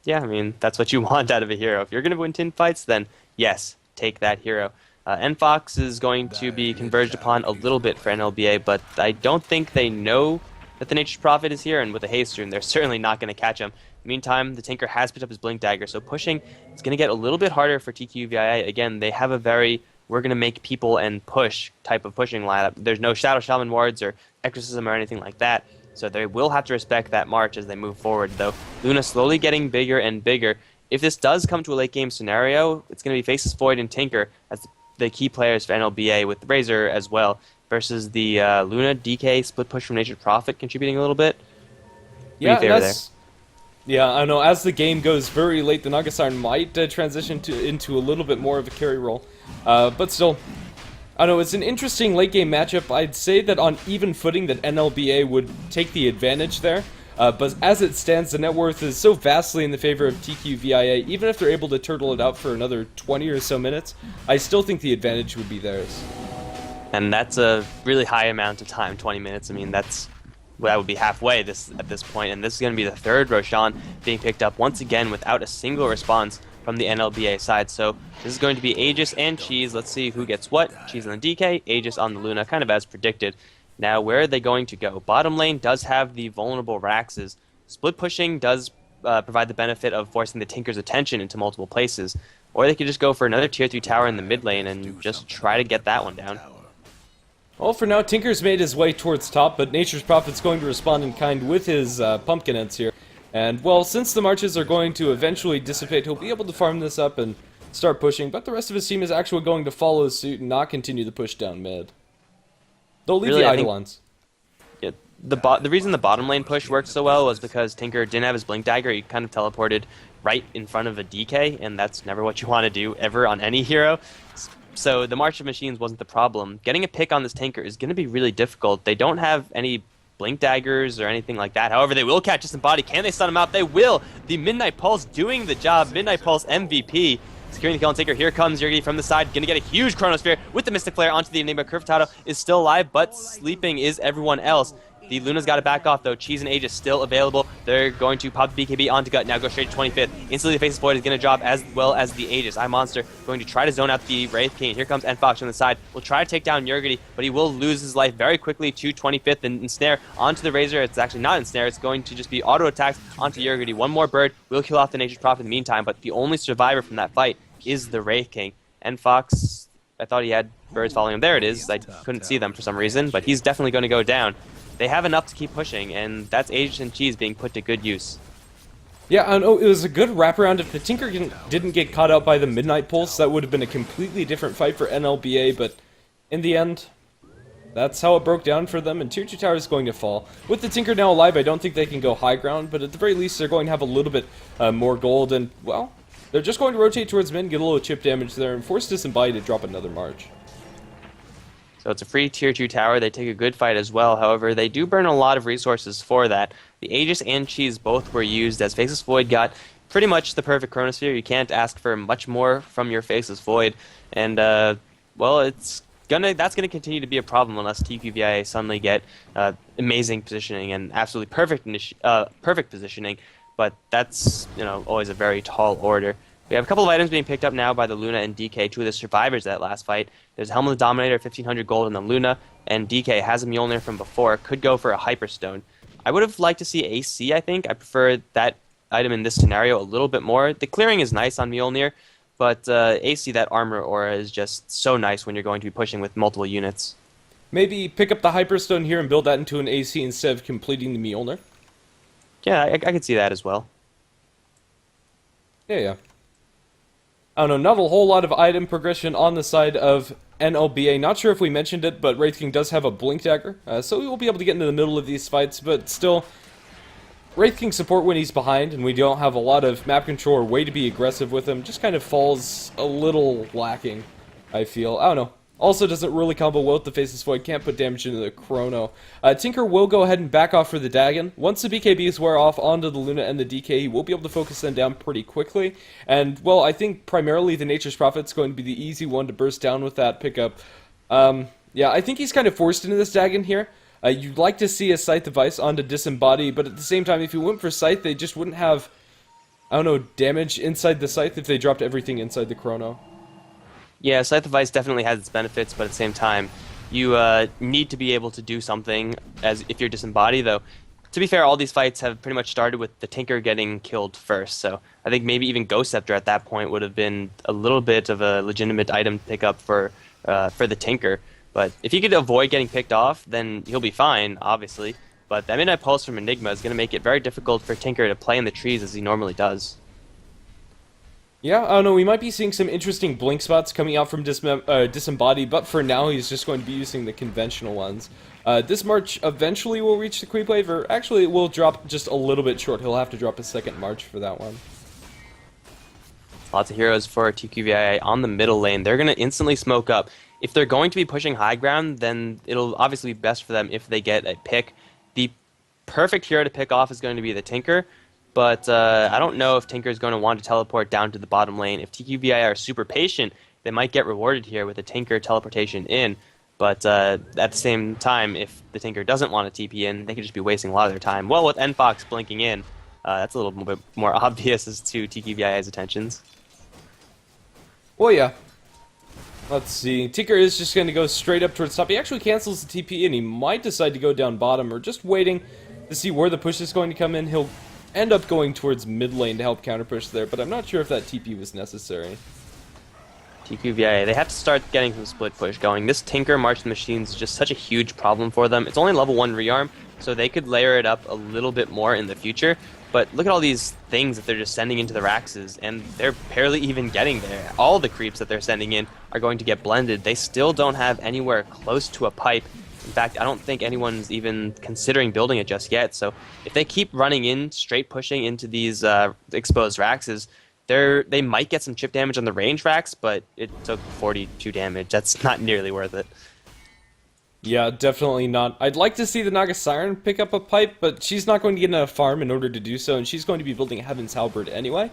Yeah, I mean, that's what you want out of a hero. If you're going to win team fights, then yes, take that hero. NFox is going to be converged upon a little bit for NLBA, but I don't think they know that the Nature's Prophet is here, and with the haste rune, they're certainly not going to catch him. Meantime, the Tinker has picked up his Blink Dagger, so pushing is going to get a little bit harder for TQVIA. Again, they have a very we're going to make people and push type of pushing lineup. There's no Shadow Shaman wards or Exorcism or anything like that, so they will have to respect that march as they move forward, though Luna slowly getting bigger and bigger. If this does come to a late game scenario, it's going to be Faces Void and Tinker as the key players for NLBA, with Razor as well, versus the Luna DK split push from Nature's Prophet contributing a little bit. Yeah, I know. As the game goes very late, the Naga Siren might transition into a little bit more of a carry role. But still, I know it's an interesting late game matchup. I'd say that on even footing that NLBA would take the advantage there. But as it stands, the net worth is so vastly in the favor of TQVIA. Even if they're able to turtle it out for another 20 or so minutes, I still think the advantage would be theirs. And that's a really high amount of time, 20 minutes. I mean, that would be halfway at this point, and this is going to be the third Roshan being picked up once again without a single response from the NLBA side. So this is going to be Aegis and Cheese. Let's see who gets what. Cheese on the DK, Aegis on the Luna, kind of as predicted. Now, where are they going to go? Bottom lane does have the vulnerable Raxes. Split pushing does provide the benefit of forcing the Tinker's attention into multiple places. Or they could just go for another tier 3 tower in the mid lane and just try to get that one down. Well, for now, Tinker's made his way towards top, but Nature's Prophet's going to respond in kind with his Pumpkin Heads here. And, well, since the marches are going to eventually dissipate, he'll be able to farm this up and start pushing, but the rest of his team is actually going to follow suit and not continue the push down mid. They'll leave the Eidolons. Yeah, the reason the bottom lane push worked so well was because Tinker didn't have his Blink Dagger. He kind of teleported right in front of a DK, and that's never what you want to do ever on any hero. So the March of Machines wasn't the problem. Getting a pick on this Tinker is going to be really difficult. They don't have any Blink Daggers or anything like that. However, they will catch Disembodied. Can they stun him out? They will. The Midnight Pulse doing the job. Midnight Pulse MVP. Securing the kill on Tinker. Here comes Yergi from the side. Going to get a huge Chronosphere with the Mystic Flare onto the Enigma. Curvitado is still alive, but sleeping is everyone else. The Luna's got to back off, though. Cheese and Aegis still available. They're going to pop the BKB onto Gut. Now go straight to 25th. Instantly, the Faceless Void is going to drop as well as the Aegis. iMonster going to try to zone out the Wraith King. Here comes NFox on the side. Will try to take down Yergity, but he will lose his life very quickly to 25th and ensnare onto the Razor. It's actually not ensnare. It's going to just be auto attacks onto Yergity. One more bird will kill off the Nature's Prophet in the meantime, but the only survivor from that fight is the Wraith King. NFox, I thought he had birds following him. There it is. I couldn't see them for some reason, but he's definitely going to go down. They have enough to keep pushing, and that's Aegis and Cheese being put to good use. Yeah, I know, it was a good wraparound. If the Tinker didn't get caught out by the Midnight Pulse, that would have been a completely different fight for NLBA, but in the end, That's how it broke down for them, and Tier 2 Tower is going to fall. With the Tinker now alive, I don't think they can go high ground, but at the very least, they're going to have a little bit more gold, and, well, they're just going to rotate towards mid, get a little chip damage there, and force Disembodied to drop another March. So it's a free Tier 2 tower. They take a good fight as well. However, they do burn a lot of resources for that. The Aegis and Cheese both were used as Faceless Void got pretty much the perfect Chronosphere. You can't ask for much more from your Faceless Void. And, well, that's gonna continue to be a problem unless TQVIA suddenly get amazing positioning and absolutely perfect positioning. But that's, always a very tall order. We have a couple of items being picked up now by the Luna and DK, two of the survivors of that last fight. There's Helm of the Dominator, 1500 gold on the Luna, and DK has a Mjolnir from before, could go for a Hyperstone. I would have liked to see AC, I think. I prefer that item in this scenario a little bit more. The clearing is nice on Mjolnir, but AC, that armor aura, is just so nice when you're going to be pushing with multiple units. Maybe pick up the Hyperstone here and build that into an AC instead of completing the Mjolnir. Yeah, I could see that as well. Yeah. I don't know, not a whole lot of item progression on the side of NLBA. Not sure if we mentioned it, but Wraith King does have a Blink Dagger, so we will be able to get into the middle of these fights, but still, Wraith King support when he's behind, and we don't have a lot of map control or way to be aggressive with him. Just kind of falls a little lacking, I feel. I don't know. Also doesn't really combo well with the Faceless Void, can't put damage into the Chrono. Tinker will go ahead and back off for the Dagon. Once the BKBs wear off onto the Luna and the DK, he will be able to focus them down pretty quickly. And, well, I think primarily the Nature's Prophet's going to be the easy one to burst down with that pickup. Yeah, I think he's kind of forced into this Dagon here. You'd like to see a Scythe device onto Disembody, but at the same time, if you went for Scythe, they just wouldn't have, I don't know, damage inside the Scythe if they dropped everything inside the Chrono. Yeah, Scythe device definitely has its benefits, but at the same time, you need to be able to do something as if you're Disembody, though. To be fair, all these fights have pretty much started with the Tinker getting killed first, so I think maybe even Ghost Scepter at that point would have been a little bit of a legitimate item to pick up for the Tinker. But if he could avoid getting picked off, then he'll be fine, obviously. But that Midnight Pulse from Enigma is going to make it very difficult for Tinker to play in the trees as he normally does. Yeah, I don't know, we might be seeing some interesting blink spots coming out from Disembody, but for now he's just going to be using the conventional ones. This March eventually will reach the creep wave, or actually it will drop just a little bit short. He'll have to drop a second March for that one. Lots of heroes for TQVIA on the middle lane. They're going to instantly smoke up. If they're going to be pushing high ground, then it'll obviously be best for them if they get a pick. The perfect hero to pick off is going to be the Tinker. But I don't know if Tinker is going to want to teleport down to the bottom lane. If TQVI are super patient, they might get rewarded here with a Tinker teleportation in. But at the same time, if the Tinker doesn't want to TP in, they could just be wasting a lot of their time. Well, with NFox blinking in, that's a little bit more obvious as to TQVI's attentions. Well, yeah. Let's see. Tinker is just going to go straight up towards top. He actually cancels the TP, and he might decide to go down bottom, or just waiting to see where the push is going to come in. He'll end up going towards mid lane to help counter push there, but I'm not sure if that TP was necessary. TQVIA, they have to start getting some split push going. This Tinker March of the Machines is just such a huge problem for them. It's only level 1 rearm, so they could layer it up a little bit more in the future. But look at all these things that they're just sending into the Raxes, and they're barely even getting there. All the creeps that they're sending in are going to get blended. They still don't have anywhere close to a pipe. In fact, I don't think anyone's even considering building it just yet. So if they keep running in, straight pushing into these exposed Raxes, they might get some chip damage on the range Rax, but it took 42 damage. That's not nearly worth it. Yeah, definitely not. I'd like to see the Naga Siren pick up a pipe, but she's not going to get enough farm in order to do so, and she's going to be building Heaven's Halberd anyway.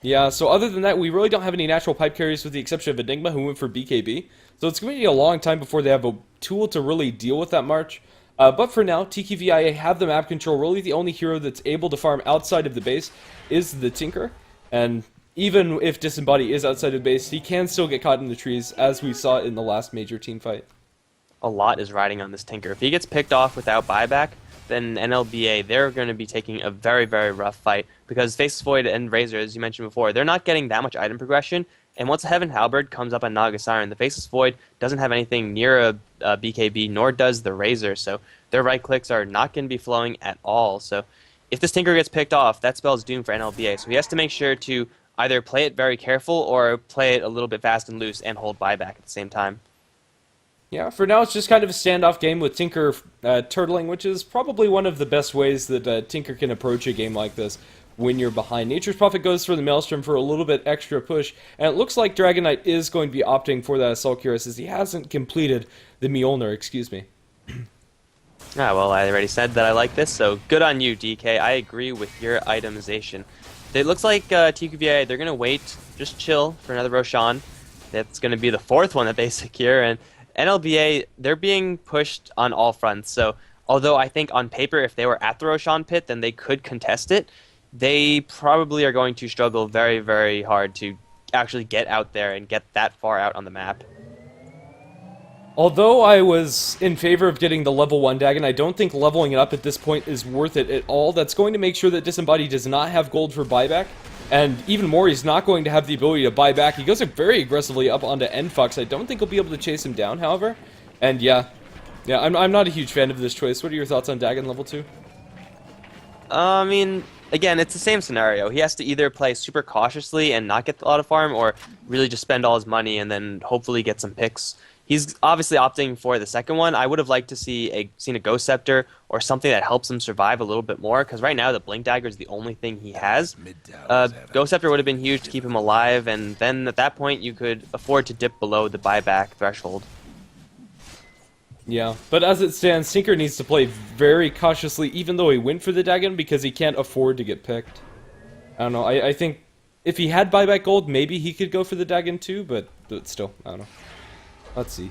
Yeah, so other than that, we really don't have any natural pipe carriers with the exception of Enigma, who went for BKB. So it's going to be a long time before they have a tool to really deal with that March. But for now, TQVIA have the map control. Really the only hero that's able to farm outside of the base is the Tinker. And even if Disembody is outside of base, he can still get caught in the trees, as we saw in the last major team fight. A lot is riding on this Tinker. If he gets picked off without buyback, then NLBA, they're going to be taking a very, very rough fight, because Faceless Void and Razor, as you mentioned before, they're not getting that much item progression, and once a Heaven Halberd comes up on Naga Siren, the Faceless Void doesn't have anything near a BKB, nor does the Razor, so their right clicks are not going to be flowing at all. So if this Tinker gets picked off, that spells doom for NLBA, so he has to make sure to either play it very careful or play it a little bit fast and loose and hold buyback at the same time. Yeah, for now it's just kind of a standoff game with Tinker turtling, which is probably one of the best ways that Tinker can approach a game like this when you're behind. Nature's Prophet goes for the Maelstrom for a little bit extra push, and it looks like Dragon Knight is going to be opting for that Assault Cuirass as he hasn't completed the Mjolnir, excuse me. Ah, well, I already said that I like this, so good on you, DK. I agree with your itemization. It looks like TQVIA, they're going to wait, just chill for another Roshan. That's going to be the fourth one that they secure, and NLBA, they're being pushed on all fronts, so although I think on paper, if they were at the Roshan pit, then they could contest it, they probably are going to struggle very, very hard to actually get out there and get that far out on the map. Although I was in favor of getting the level 1 Dagon, I don't think leveling it up at this point is worth it at all. That's going to make sure that Disembodied does not have gold for buyback, and even more, he's not going to have the ability to buy back. He goes very aggressively up onto NFox. I don't think he'll be able to chase him down, however. And yeah, I'm not a huge fan of this choice. What are your thoughts on Dagon level 2? I mean, again, it's the same scenario. He has to either play super cautiously and not get a lot of farm, or really just spend all his money and then hopefully get some picks. He's obviously opting for the second one. I would have liked to seen a Ghost Scepter or something that helps him survive a little bit more, because right now the Blink Dagger is the only thing he has. Ghost Scepter would have been huge to keep him alive, and then at that point you could afford to dip below the buyback threshold. Yeah, but as it stands, Tinker needs to play very cautiously, even though he went for the Dagon, because he can't afford to get picked. I don't know, I think if he had buyback gold, maybe he could go for the Dagon too, but still, I don't know. Let's see.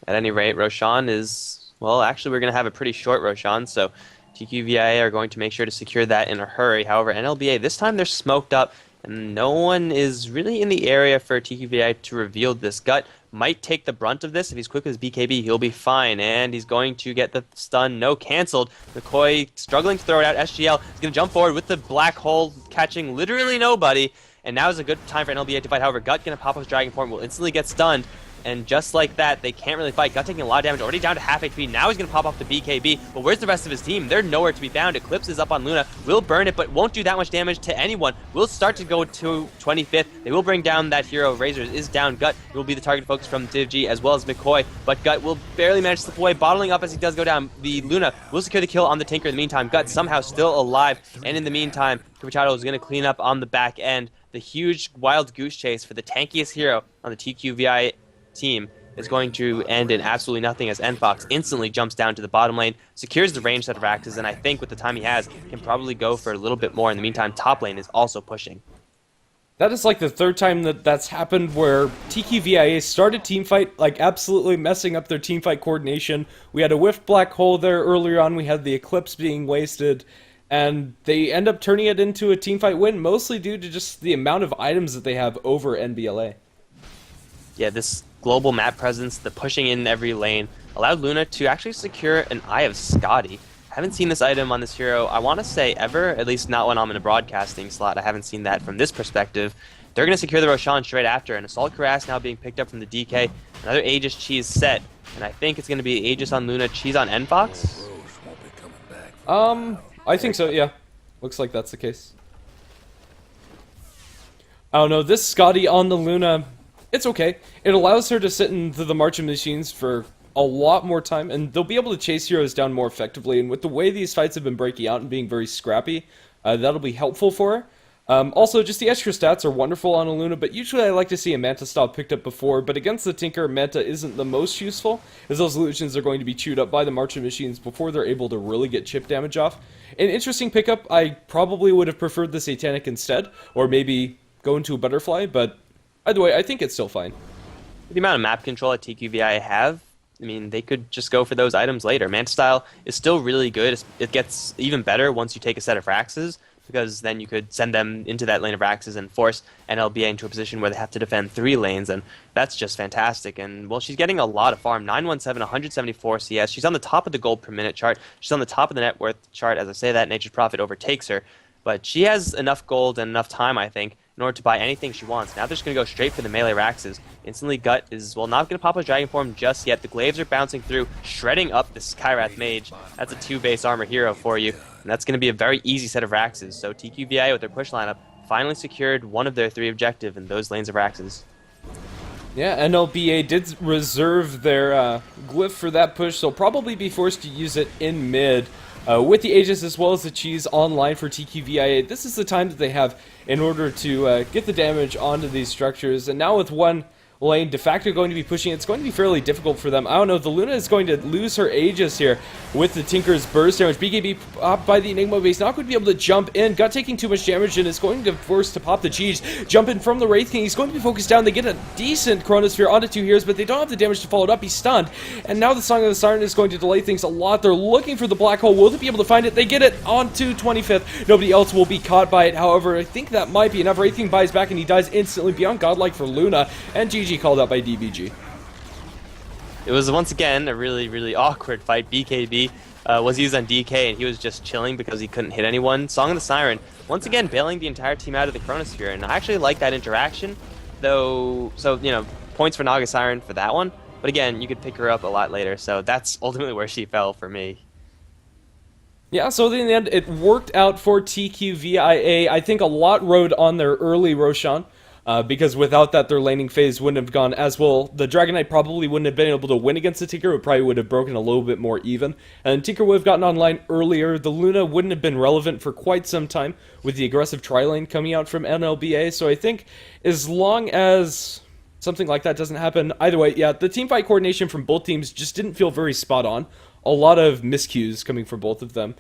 At any rate, Roshan is... Well, actually, we're going to have a pretty short Roshan, so TQVIA are going to make sure to secure that in a hurry. However, NLBA, this time they're smoked up, and no one is really in the area for TQVIA to reveal this. Gut might take the brunt of this. If he's quick with his BKB, he'll be fine, and he's going to get the stun. No, canceled. McCoy struggling to throw it out. SGL is going to jump forward with the black hole, catching literally nobody. And now is a good time for NLBA to fight. However, Gut going to pop his Dragon Form, will instantly get stunned. And just like that, they can't really fight. Gut taking a lot of damage, already down to half HP. Now he's going to pop off the BKB. But where's the rest of his team? They're nowhere to be found. Eclipse is up on Luna. Will burn it, but won't do that much damage to anyone. Will start to go to 25th. They will bring down that hero. Razors is down. Gut will be the target focus from DivG as well as McCoy. But Gut will barely manage to slip away, bottling up as he does go down. The Luna will secure the kill on the Tinker in the meantime. Gut somehow still alive. And in the meantime, Capachado is going to clean up on the back end. The huge wild goose chase for the tankiest hero on the TQVI team is going to end in absolutely nothing, as NFox instantly jumps down to the bottom lane, secures the range set of axes, and I think with the time he has, can probably go for a little bit more. In the meantime, top lane is also pushing. That is like the third time that's happened where TQVIA started teamfight, like absolutely messing up their teamfight coordination. We had a whiff black hole there earlier on, we had the Eclipse being wasted, and they end up turning it into a teamfight win, mostly due to just the amount of items that they have over NBLA. Yeah, this global map presence, the pushing in every lane, allowed Luna to actually secure an Eye of Scotty. Haven't seen this item on this hero, I want to say ever, at least not when I'm in a broadcasting slot. I haven't seen that from this perspective. They're going to secure the Roshan straight after, and Assault Cuirass now being picked up from the DK. Another Aegis Cheese set, and I think it's going to be Aegis on Luna, Cheese on NFox. I think so, yeah. Looks like that's the case. I don't know, this Scotty on the Luna, it's okay. It allows her to sit into the March of Machines for a lot more time, and they'll be able to chase heroes down more effectively, and with the way these fights have been breaking out and being very scrappy, that'll be helpful for her. Also, just the extra stats are wonderful on a Luna, but usually I like to see a Manta style picked up before, but against the Tinker, Manta isn't the most useful, as those illusions are going to be chewed up by the March of Machines before they're able to really get chip damage off. An interesting pickup, I probably would have preferred the Satanic instead, or maybe go into a Butterfly, but either way, I think it's still fine. The amount of map control that TQVI have, I mean, they could just go for those items later. Manta style is still really good. It gets even better once you take a set of Raxes, because then you could send them into that lane of Raxes and force NLBA into a position where they have to defend 3 lanes, and that's just fantastic. And, well, she's getting a lot of farm. 917, 174 CS. She's on the top of the gold per minute chart. She's on the top of the net worth chart. As I say that, Nature's Prophet overtakes her. But she has enough gold and enough time, I think, in order to buy anything she wants. Now they're just going to go straight for the melee Raxes. Instantly, Gut is, well, not going to pop a Dragon Form just yet. The Glaives are bouncing through, shredding up this Kyrath Mage. That's a 2 base armor hero for you. And that's going to be a very easy set of Raxes. So TQVIA with their push lineup finally secured one of their 3 objectives in those lanes of Raxes. Yeah, NLBA did reserve their glyph for that push, so probably be forced to use it in mid. With the Aegis as well as the Cheese online for TQVIA, this is the time that they have in order to get the damage onto these structures. And now with one lane de facto going to be pushing, it's going to be fairly difficult for them. I don't know, the Luna is going to lose her Aegis here with the Tinker's burst damage. BKB popped by the Enigma base, not going to be able to jump in. Gut taking too much damage and is going to force to pop the cheese. Jump in from the Wraith King, he's going to be focused down. They get a decent Chronosphere onto 2 heroes, but they don't have the damage to follow it up. He's stunned. And now the Song of the Siren is going to delay things a lot. They're looking for the black hole. Will they be able to find it? They get it onto 25th. Nobody else will be caught by it. However, I think that might be enough. Wraith King buys back and he dies instantly. Beyond godlike for Luna. And GG called out by DBG. It was once again a really, really awkward fight. BKB was used on DK and he was just chilling because he couldn't hit anyone. Song of the Siren, once again bailing the entire team out of the Chronosphere, and I actually like that interaction, though, so, you know, points for Naga Siren for that one, but again, you could pick her up a lot later, so that's ultimately where she fell for me. Yeah, so in the end, it worked out for TQVIA. I think a lot rode on their early Roshan. Because without that, their laning phase wouldn't have gone as well. The Dragon Knight probably wouldn't have been able to win against the Tinker. It probably would have broken a little bit more even. And Tinker would have gotten online earlier. The Luna wouldn't have been relevant for quite some time with the aggressive tri-lane coming out from NLBA. So I think as long as something like that doesn't happen, either way, yeah, the teamfight coordination from both teams just didn't feel very spot on. A lot of miscues coming from both of them.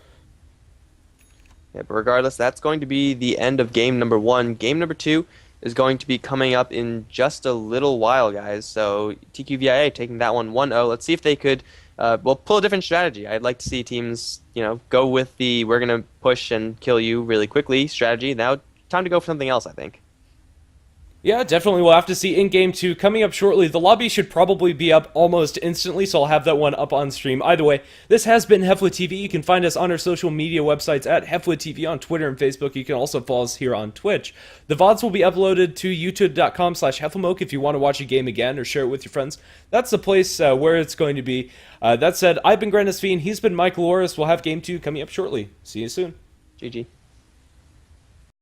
Yeah, but regardless, that's going to be the end of game number 1. Game number 2 is going to be coming up in just a little while, guys. So TQVIA taking that one 1-0. Let's see if they could, well, pull a different strategy. I'd like to see teams, you know, go with the we're going to push and kill you really quickly strategy. Now, time to go for something else, I think. Yeah, definitely. We'll have to see in Game 2 coming up shortly. The lobby should probably be up almost instantly, so I'll have that one up on stream. Either way, this has been HeflaTV. You can find us on our social media websites at HeflaTV on Twitter and Facebook. You can also follow us here on Twitch. The VODs will be uploaded to youtube.com/HeflaMoke if you want to watch a game again or share it with your friends. That's the place where it's going to be. That said, I've been Grandis Fiend. He's been Mike Loris. We'll have Game 2 coming up shortly. See you soon. GG.